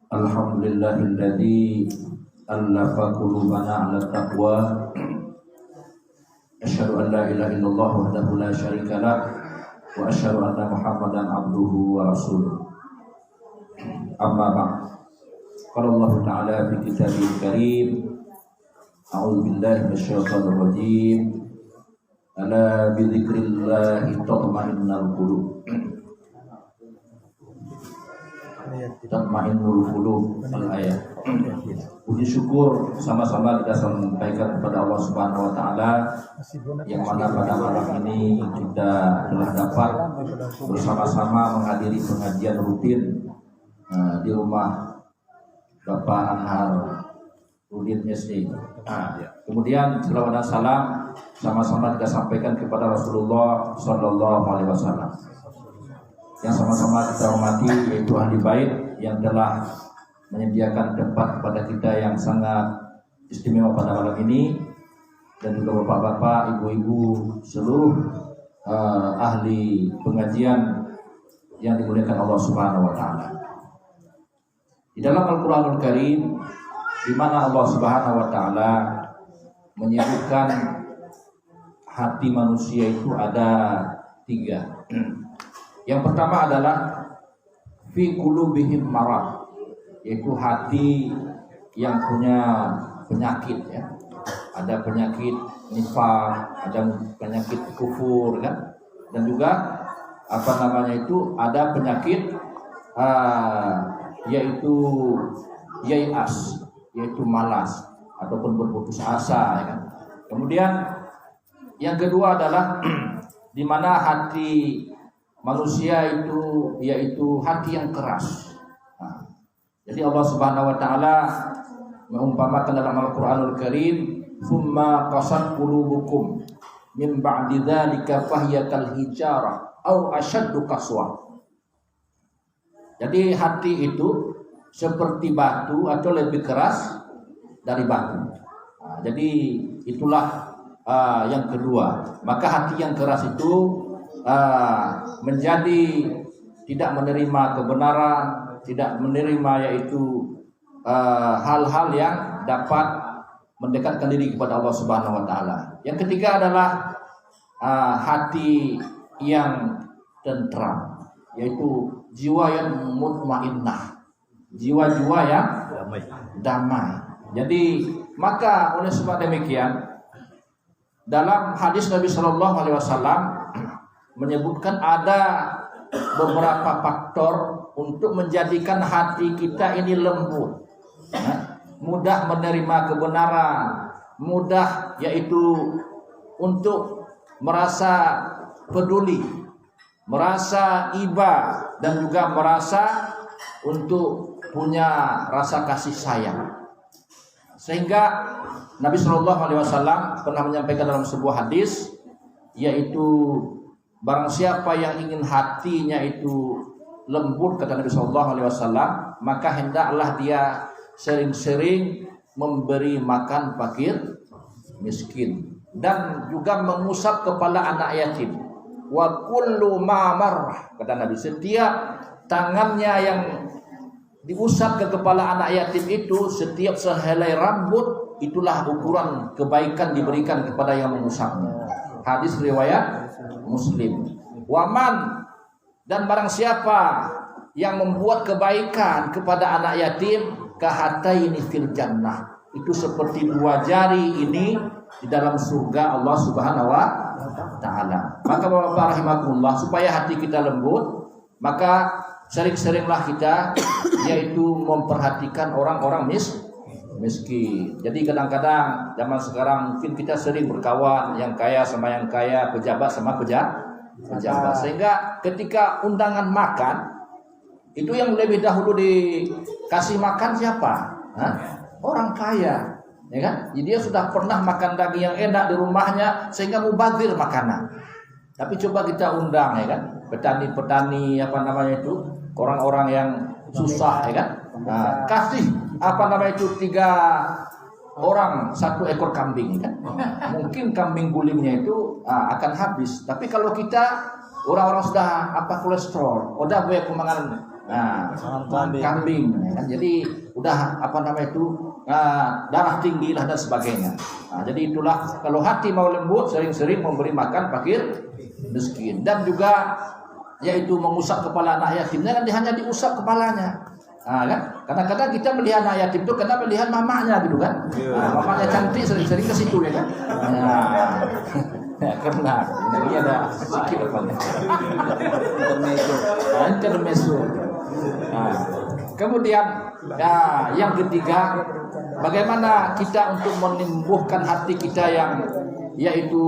Alhamdulillahilladzi allafa qulubana 'ala taqwa. Asyhadu an la ilaha illallah wahdahu la syarika lah wa asyhadu anna Muhammadan abduhu wa rasuluh. Amma ba'd. Qala Allah Ta'ala fi kitabihil karim. A'udzu billahi minasyaitonir rajim. Ala bi dzikrillah tatma'innul qulub. Tatma'innul qulub al-ayat. Puji syukur sama-sama kita sampaikan kepada Allah Subhanahu wa taala yang mana pada malam ini kita telah dapat bersama-sama menghadiri pengajian rutin di rumah Bapak Anhar Udin SD. Kemudian selawat dan salam sama-sama kita sampaikan kepada Rasulullah Sallallahu Alaihi Wasallam yang sama-sama kita hormati, yaitu ahli bait yang telah menyediakan tempat kepada kita yang sangat istimewa pada malam ini, dan juga bapak-bapak, ibu-ibu, seluruh ahli pengajian yang dimuliakan Allah Subhanahu wa taala. Di dalam Al-Qur'anul Karim, di mana Allah Subhanahu wa taala menyebutkan hati manusia itu ada 3. Yang pertama adalah fi qulubihim marad, yaitu hati yang punya penyakit, ya. Ada penyakit nifaq, ada penyakit kufur, kan? Dan juga ada penyakit yaitu yai'as, yaitu malas ataupun berputus asa, ya kan? Kemudian yang kedua adalah di mana hati manusia itu yaitu hati yang keras. Jadi Allah Subhanahu wa taala mengumpamakan dalam Al-Qur'anul Karim, "Tsumma qasat qulubukum min ba'di dzalika fahiyatal hijarah aw ashaddu qaswa." Jadi hati itu seperti batu atau lebih keras dari batu. Jadi itulah yang kedua. Maka hati yang keras itu menjadi tidak menerima kebenaran, tidak menerima yaitu hal-hal yang dapat mendekatkan diri kepada Allah Subhanahu wa taala. Yang ketiga adalah hati yang tentram, yaitu jiwa yang mutmainnah, jiwa-jiwa yang damai. Jadi maka oleh sebab demikian dalam hadis Nabi Sallallahu Alaihi Wasallam menyebutkan ada beberapa faktor untuk menjadikan hati kita ini lembut, mudah menerima kebenaran, mudah yaitu untuk merasa peduli, merasa iba, dan juga merasa untuk punya rasa kasih sayang. Sehingga Nabi Shallallahu Alaihi Wasallam pernah menyampaikan dalam sebuah hadis, yaitu barang siapa yang ingin hatinya itu lembut, kata Nabi Shallallahu Alaihi Wasallam, maka hendaklah dia sering-sering memberi makan fakir miskin dan juga mengusap kepala anak yatim. Wa kullu ma marrah, kata Nabi, setiap tangannya yang diusap ke kepala anak yatim itu, setiap sehelai rambut, itulah ukuran kebaikan diberikan kepada yang mengusapnya. Hadis riwayat Muslim. Waman, dan barang siapa yang membuat kebaikan kepada anak yatim, kahataini fil jannah, itu seperti 2 jari ini di dalam surga Allah Subhanahu wa taala. Maka Bapak rahimakumullah, supaya hati kita lembut, maka sering-seringlah kita yaitu memperhatikan orang-orang miskin. Jadi kadang-kadang zaman sekarang mungkin kita sering berkawan yang kaya sama yang kaya, pejabat sama pejabat. Sehingga ketika undangan makan, itu yang lebih dahulu dikasih makan siapa? Orang kaya, ya kan? Jadi dia sudah pernah makan daging yang enak di rumahnya sehingga mubazir makanan. Tapi coba kita undang, ya kan? Petani-petani orang-orang yang susah, ya kan? Kasih 3 orang 1 ekor kambing, kan? Mungkin kambing gulingnya itu akan habis. Tapi kalau kita orang-orang sudah kolesterol, udah banyak pemakan kambing. Kan? Jadi udah darah tinggi lah dan sebagainya. Jadi itulah kalau hati mau lembut, sering-sering memberi makan fakir miskin, dan juga yaitu mengusap kepala anak yatim. Jangan hanya diusap kepalanya. Kan? Kadang-kadang kita melihat anak yatim itu karena melihat mamanya gitu kan. Mamanya cantik, sering-sering ke situ ya kan. Karena ini ada sedikit intermezzo. Kemudian yang ketiga, bagaimana kita untuk menumbuhkan hati kita yang yaitu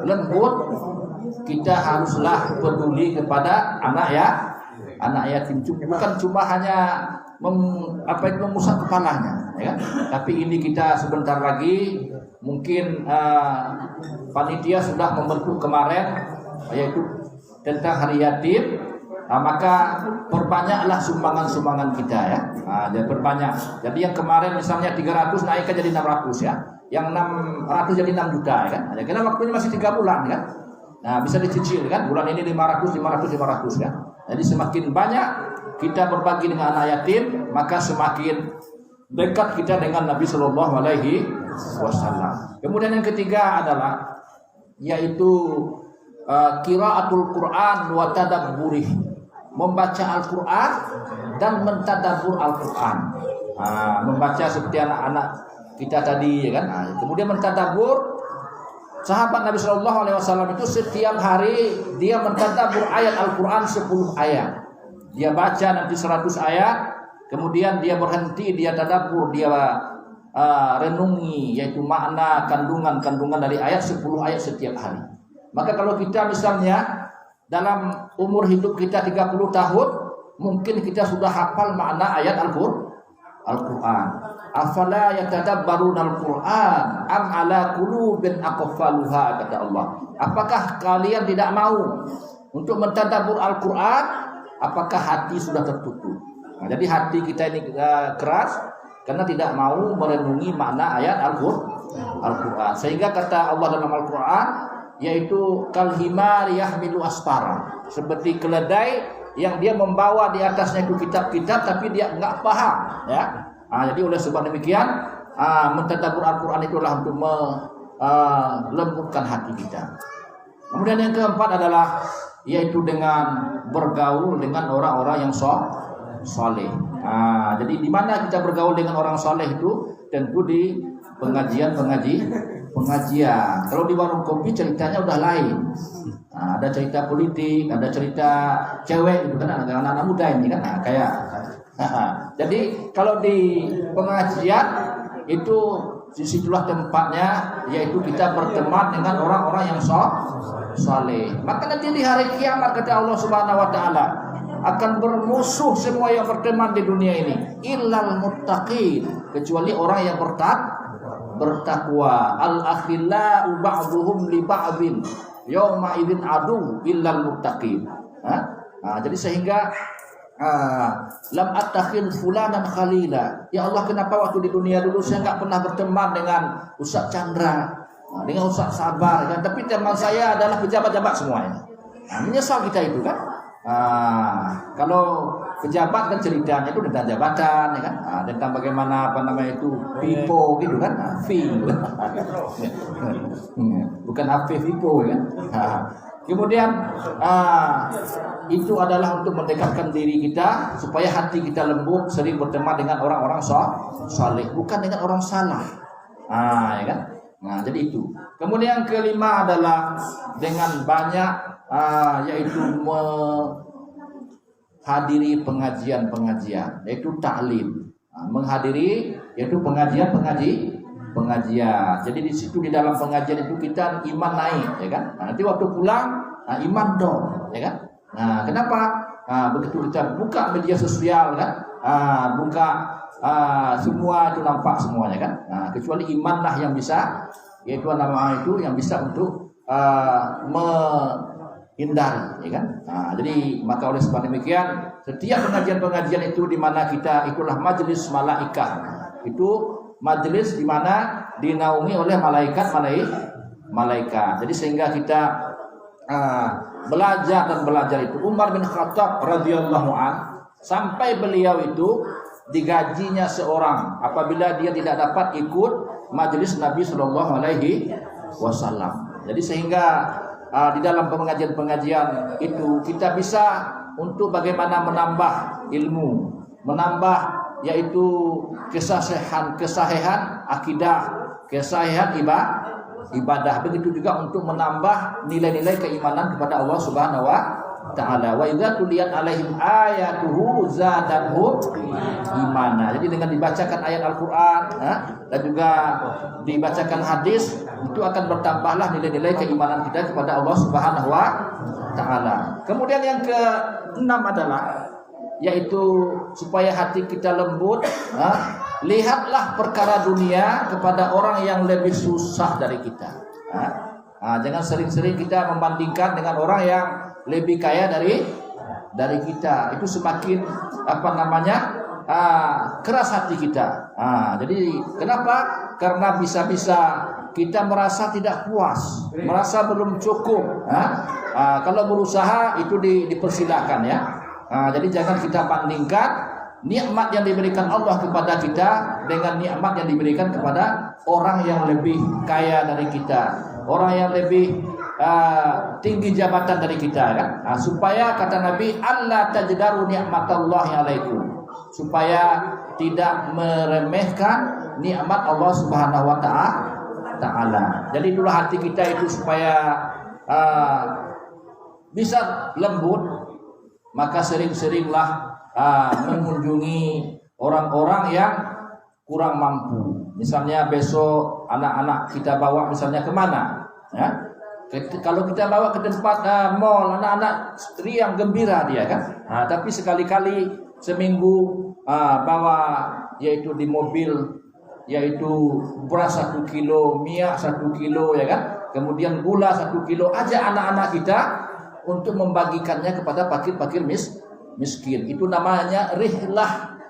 lembut. Kita haruslah peduli kepada anak yatim, bukan cuma hanya mengusap kepalanya, ya kan? Tapi ini kita sebentar lagi mungkin panitia sudah membentuk kemarin yaitu tentang hari yatim. Maka perbanyaklah sumbangan kita ya. Jadi perbanyak. Jadi yang kemarin misalnya 300 naikkan jadi 600 ya. Yang 600 jadi 6 juta ya kan. Karena waktunya masih 3 bulan kan. Bisa dicicil kan. Bulan ini 500 kan. Jadi semakin banyak kita berbagi dengan anak yatim, maka semakin dekat kita dengan Nabi Sallallahu Alaihi Wasallam. Kemudian yang ketiga adalah yaitu qiraatul Quran wa tadabburih, membaca Al-Quran dan mentadabbur Al-Quran. Membaca seperti anak-anak kita tadi ya kan. Kemudian mentadabbur. Sahabat Nabi Sallallahu Alaihi Wasallam itu setiap hari dia mentadabbur ayat Al-Quran 10 ayat. Dia baca nanti 100 ayat, kemudian dia berhenti, dia tadabbur, dia renungi yaitu makna kandungan dari ayat 10 ayat setiap hari. Maka kalau kita misalnya dalam umur hidup kita 30 tahun, mungkin kita sudah hafal makna ayat Al-Quran. Afala yatadabbaruna Al-Quran am ala qulubin aqfaluha, kata Allah. Apakah kalian tidak mau untuk mentadabbur Al-Quran? Apakah hati sudah tertutup? Jadi hati kita ini keras karena tidak mau merenungi makna ayat Al-Quran. Sehingga kata Allah dalam Al-Quran, yaitu kalhimar yahmilu asfara, seperti keledai yang dia membawa di atasnya itu kitab-kitab tapi dia enggak paham ya. Jadi oleh sebab demikian mentadabbur Al-Quran itulah untuk melembutkan hati kita. Kemudian yang keempat adalah yaitu dengan bergaul dengan orang-orang yang saleh. Jadi di mana kita bergaul dengan orang saleh itu tentu di pengajian. Kalau di warung kopi ceritanya udah lain. Ada cerita politik, ada cerita cewek itu kan, anak-anak muda ini kan, jadi kalau di pengajian itu disitulah tempatnya, yaitu kita berteman dengan orang-orang yang saleh. Maka nanti di hari kiamat kata Allah Subhanahu Wa Taala akan bermusuh semua yang berteman di dunia ini, illal muttaqin, kecuali orang yang bertakwa. Al-akhillau ba'duhum li ba'din yauma idzin adu illal muttaqin. Jadi sehingga lam attakhil fulanan khalila. Ya Allah, kenapa waktu di dunia dulu saya enggak pernah berteman dengan Ustaz Chandra, dengan Ustaz Sabar kan? Tapi teman saya adalah pejabat-pejabat semuanya. Menyesal kita itu kan. Kalau pejabat kan ceritanya itu tentang jabatan ya kan, tentang bagaimana itu pipo gitu kan, bukan HP pipo ya kan. Kemudian itu adalah untuk mendekatkan diri kita supaya hati kita lembut, sering berteman dengan orang-orang saleh, bukan dengan orang salah. Ya kan? Jadi itu. Kemudian yang kelima adalah dengan banyak yaitu menghadiri pengajian, yaitu ta'lim. Menghadiri yaitu pengajian. Jadi di situ di dalam pengajian itu kita iman naik, ya kan? Nanti waktu pulang iman dong, ya kan? Kenapa? Begitu kita buka media sosial kan, buka semua itu nampak semuanya kan. Kecuali imanlah yang bisa, yaitu nama itu yang bisa untuk menghindari, ya kan? Jadi maka oleh sebab demikian setiap pengajian itu di mana kita itulah majelis malaikat, itu majelis di mana dinaungi oleh malaikat. Jadi sehingga kita belajar dan belajar itu Umar bin Khattab radhiyallahu an, sampai beliau itu digajinya seorang apabila dia tidak dapat ikut majelis Nabi Shallallahu Alaihi Wasallam. Jadi sehingga di dalam pengajian-pengajian itu kita bisa untuk bagaimana menambah ilmu, menambah yaitu kesahihan akidah, kesahihan ibadah. Begitu juga untuk menambah nilai-nilai keimanan kepada Allah Subhanahu wa taala. Wa idza tuliyat alaihim ayatuhu zadatuhum imana. Jadi dengan dibacakan ayat Al-Qur'an dan juga dibacakan hadis, itu akan bertambahlah nilai-nilai keimanan kita kepada Allah Subhanahu wa taala. Kemudian yang keenam adalah yaitu supaya hati kita lembut, lihatlah perkara dunia kepada orang yang lebih susah dari kita. Jangan sering-sering kita membandingkan dengan orang yang lebih kaya dari kita. Itu semakin keras hati kita. Jadi kenapa? Karena bisa-bisa kita merasa tidak puas, merasa belum cukup. Kalau berusaha itu dipersilahkan ya. Jadi jangan kita bandingkan nikmat yang diberikan Allah kepada kita dengan nikmat yang diberikan kepada orang yang lebih kaya dari kita, orang yang lebih tinggi jabatan dari kita kan. Supaya kata Nabi, Allah tajdaru ni'matallahi alaikum, supaya tidak meremehkan nikmat Allah Subhanahu wa taala. Jadi itulah hati kita itu supaya bisa lembut, maka sering-seringlah mengunjungi orang-orang yang kurang mampu. Misalnya besok anak-anak kita bawa misalnya kemana? Ya? Kalau kita bawa ke tempat mall, anak-anak riang gembira dia kan. Tapi sekali-kali seminggu bawa yaitu di mobil, yaitu beras 1 kilo, minyak 1 kilo ya kan. Kemudian gula 1 kilo aja anak-anak kita untuk membagikannya kepada fakir-fakir miskin. Itu namanya rihlah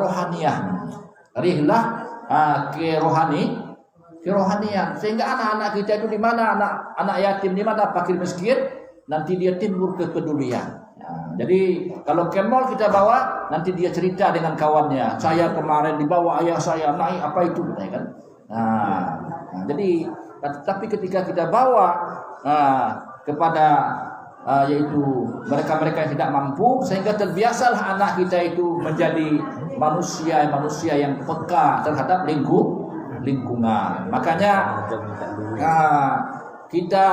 rohaniyah. Rihlah kerohanian. Sehingga anak-anak kita itu di mana anak yatim, di mana fakir miskin, nanti dia timbul kepedulian. Jadi kalau ke mall kita bawa, nanti dia cerita dengan kawannya, saya kemarin dibawa ayah saya naik apa itu kan. Jadi tapi ketika kita bawa kepada yaitu mereka-mereka yang tidak mampu, sehingga terbiasalah anak kita itu menjadi manusia yang peka terhadap lingkungan. Makanya kita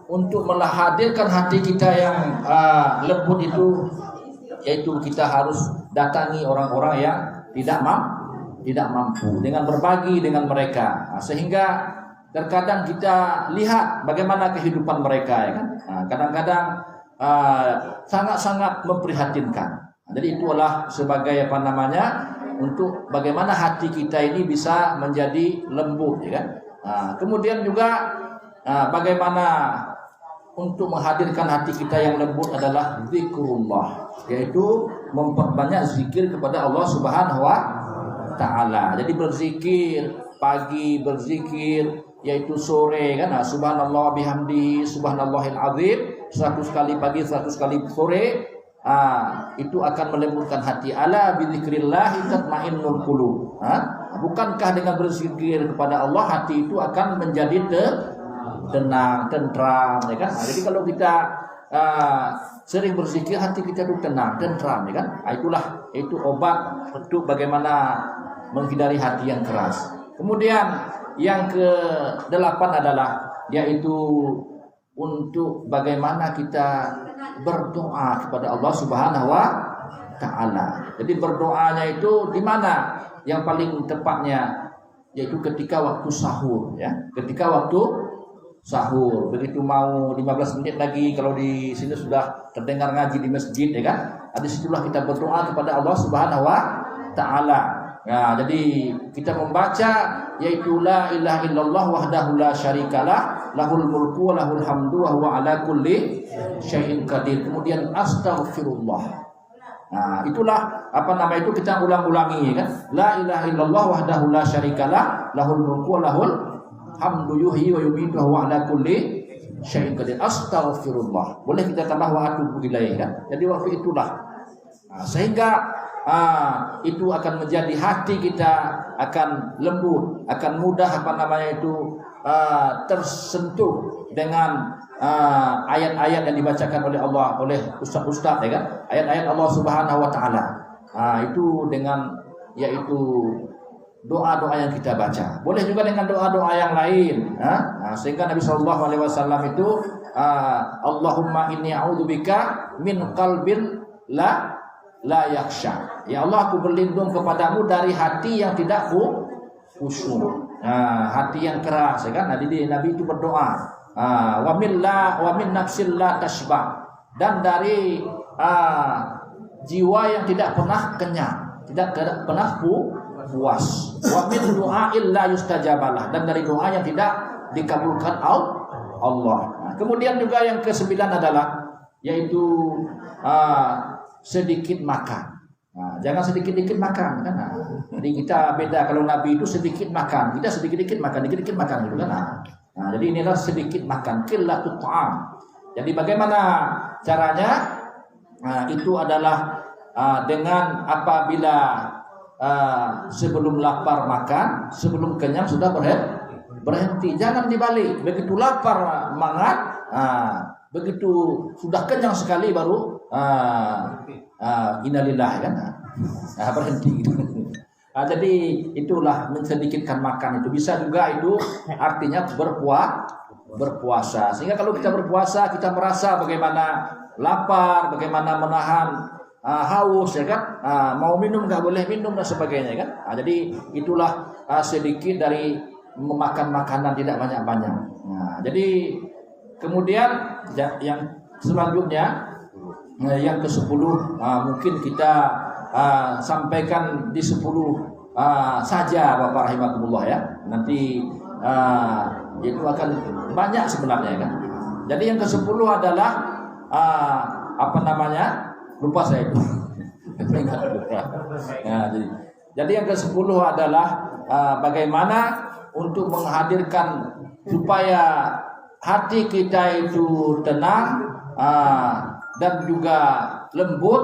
untuk menghadirkan hati kita yang lembut itu, yaitu kita harus datangi orang-orang yang tidak mampu dengan berbagi dengan mereka, sehingga terkadang kita lihat bagaimana kehidupan mereka ya kan. Kadang-kadang sangat-sangat memprihatinkan. Jadi itulah sebagai untuk bagaimana hati kita ini bisa menjadi lembut ya kan. Kemudian juga bagaimana untuk menghadirkan hati kita yang lembut adalah zikrullah, yaitu memperbanyak zikir kepada Allah Subhanahu wa taala. Jadi berzikir pagi, berzikir yaitu sore kan, subhanallah bihamdi subhanallahil azim, 100 kali pagi 100 kali sore, itu akan melembutkan hati. Ala bizikrillah tatmainnul qulub. Bukankah dengan berzikir kepada Allah hati itu akan menjadi tenang, tentram ya kan. Jadi kalau kita sering berzikir, hati kita itu tenang, tentram ya kan. Itu obat untuk bagaimana menghindari hati yang keras. Kemudian yang ke-8 adalah yaitu untuk bagaimana kita berdoa kepada Allah Subhanahu wa taala. Jadi berdoanya itu di mana yang paling tepatnya, yaitu ketika waktu sahur ya. Ketika waktu sahur, begitu mau 15 menit lagi kalau di sini sudah terdengar ngaji di masjid ya kan. Di situlah kita berdoa kepada Allah Subhanahu wa taala. Jadi kita membaca yaitu la ilaha illallah wahdahu la syarikalah lahul mulku wa lahul hamdu wa huwa ala kulli syai'in qadir. Kemudian astaghfirullah. Itulah itu kita ulang-ulangi kan. La ilaha illallah wahdahu la syarikalah lahul mulku wa lahul hamdu yuhyi wa yumiitu wa huwa ala kulli syai'in qadir. Astaghfirullah. Boleh kita tambah wa atubu ilaih kan? Jadi waktu itulah. Sehingga itu akan menjadi hati kita akan lembut, akan mudah tersentuh dengan ayat-ayat yang dibacakan oleh Allah, oleh ustaz-ustaz, ya kan? Ayat-ayat Allah Subhanahu wa taala. Itu dengan yaitu doa-doa yang kita baca. Boleh juga dengan doa-doa yang lain, sehingga Nabi sallallahu alaihi wasallam itu Allahumma inni a'udzubika min qalbin la yakhsha. Ya Allah, aku berlindung kepadamu dari hati yang tidak khusyuk. Hati yang keras, ya kan? Jadi Nabi itu berdoa, wa min nafsil la tashba, dan dari jiwa yang tidak pernah kenyang, tidak pernah puas. Wa min du'ail la yustajabalah, dan dari doa yang tidak dikabulkan Allah. Kemudian juga yang ke-9 adalah yaitu sedikit makan. Jangan sedikit-dikit makan kan. Jadi kita beda, kalau Nabi itu sedikit makan, kita sedikit-dikit makan gitu kan. Jadi inilah sedikit makan, qillatut ta'am. Jadi bagaimana caranya? Itu adalah dengan apabila sebelum lapar makan, sebelum kenyang sudah berhenti. Jangan dibalik, begitu lapar makan, begitu sudah kenyang sekali baru innalillah kan, berhenti gitu. Jadi itulah mensedikitkan makan itu. Bisa juga itu artinya berpuasa. Sehingga kalau kita berpuasa, kita merasa bagaimana lapar, bagaimana menahan haus, ya kan? Mau minum nggak boleh minum dan sebagainya, kan? Jadi itulah sedikit dari memakan makanan tidak banyak-banyak. Jadi kemudian yang selanjutnya, yang ke-10 mungkin kita sampaikan di 10 saja Bapak rahimakumullah ya. Nanti itu akan banyak sebenarnya, kan. Jadi yang ke-10 adalah lupa saya itu. Jadi yang ke-10 adalah bagaimana untuk menghadirkan supaya hati kita itu tenang dan juga lembut,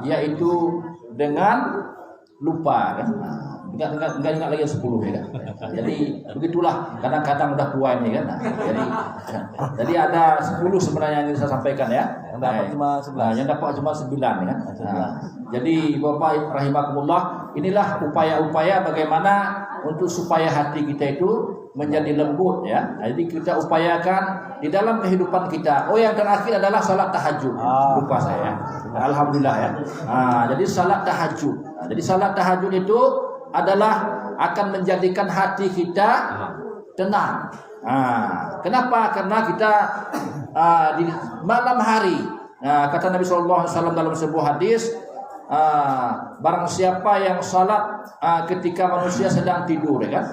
yaitu dengan lupa, kan? Enggak ingat lagi 10, ya kan? Jadi begitulah, kadang-kadang udah tua ini, kan? Jadi ada 10 sebenarnya yang saya sampaikan, ya. Yang dapat cuma 11. Yang dapat cuma 9, ya. Jadi Bapak rahimakumullah, inilah upaya-upaya bagaimana untuk supaya hati kita itu menjadi lembut, ya. Jadi kita upayakan di dalam kehidupan kita. Yang terakhir adalah salat tahajud. Lupa saya. Alhamdulillah, ya. Jadi salat tahajud. Jadi salat tahajud itu adalah akan menjadikan hati kita tenang. Kenapa? Karena kita di malam hari, kata Nabi SAW dalam sebuah hadis, barang siapa yang salat ketika manusia sedang tidur, ya kan?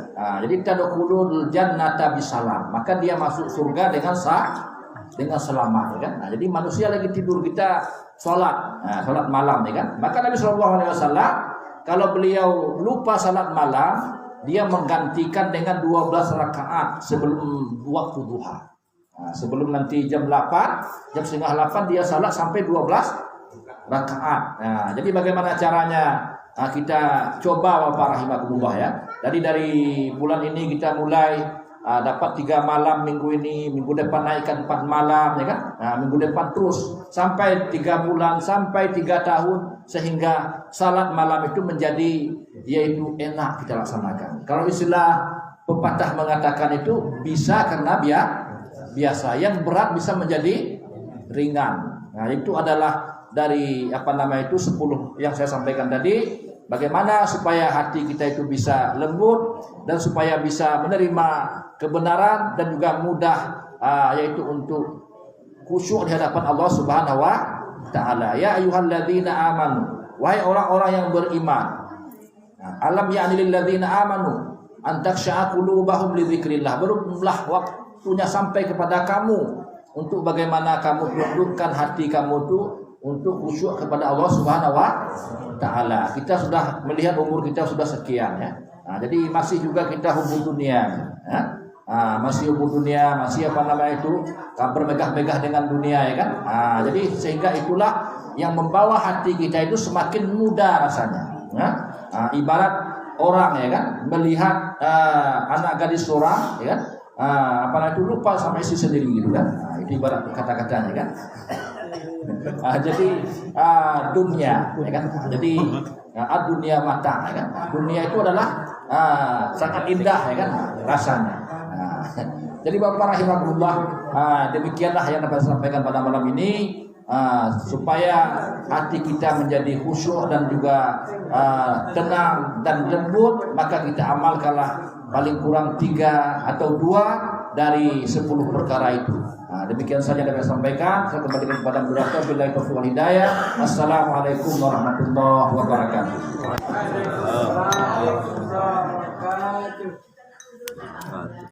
Jadi tadkhulul jannata bisalam, maka dia masuk surga dengan selamat, ya kan? Jadi manusia lagi tidur, kita salat, salat malam, ya kan? Maka Nabi SAW kalau beliau lupa salat malam, dia menggantikan dengan 12 rakaat sebelum waktu duha. Sebelum nanti jam 8, jam setengah 8 dia salat sampai 12 rakaat. Jadi bagaimana caranya? Kita coba Bapak rahimakumullah, ya. Jadi dari bulan ini kita mulai dapat 3 malam minggu ini, minggu depan naikkan 4 malam, ya kan? Minggu depan terus sampai 3 bulan, sampai 3 tahun, sehingga salat malam itu menjadi yaitu enak kita laksanakan. Kalau istilah pepatah mengatakan itu bisa karena biasa, yang berat bisa menjadi ringan. Itu adalah dari 10 yang saya sampaikan tadi, bagaimana supaya hati kita itu bisa lembut dan supaya bisa menerima kebenaran dan juga mudah yaitu untuk khusyuk di hadapan Allah Subhanahu wa taala. Ya ayyuhalladzina amanu, wahai orang-orang yang beriman, alam ya'ni lil ladzina amanu an takhsha'a qulubahum li dzikrillah, belumlah waktunya sampai kepada kamu untuk bagaimana kamu tundukkan hati kamu itu untuk khusyuk kepada Allah Subhanahu wa taala. Kita sudah melihat umur kita sudah sekian, ya. Jadi masih juga kita hubung dunia, ya. masih ubud dunia, masih apa namanya itu, bermegah-megah dengan dunia, ya kan. Jadi sehingga itulah yang membawa hati kita itu semakin mudah rasanya. Ibarat orang, ya kan, melihat anak gadis seorang, ya kan, apalagi itu lupa sama istri sendiri gitu kan. Itu ibarat kata-katanya kan. Jadi dunia, ya kan. Jadi dunia mata, ya kan. Dunia itu adalah sangat indah, ya kan, rasanya. Jadi Bapak rahimahullah, demikianlah yang dapat saya sampaikan pada malam ini, supaya hati kita menjadi khusyuk dan juga tenang dan lembut, maka kita amalkanlah paling kurang 3 atau 2 dari 10 perkara itu. Demikian saja yang dapat saya sampaikan. Saya kembalikan kepada moderator. Billahi taufiq wal hidayah. Assalamualaikum warahmatullahi wabarakatuh.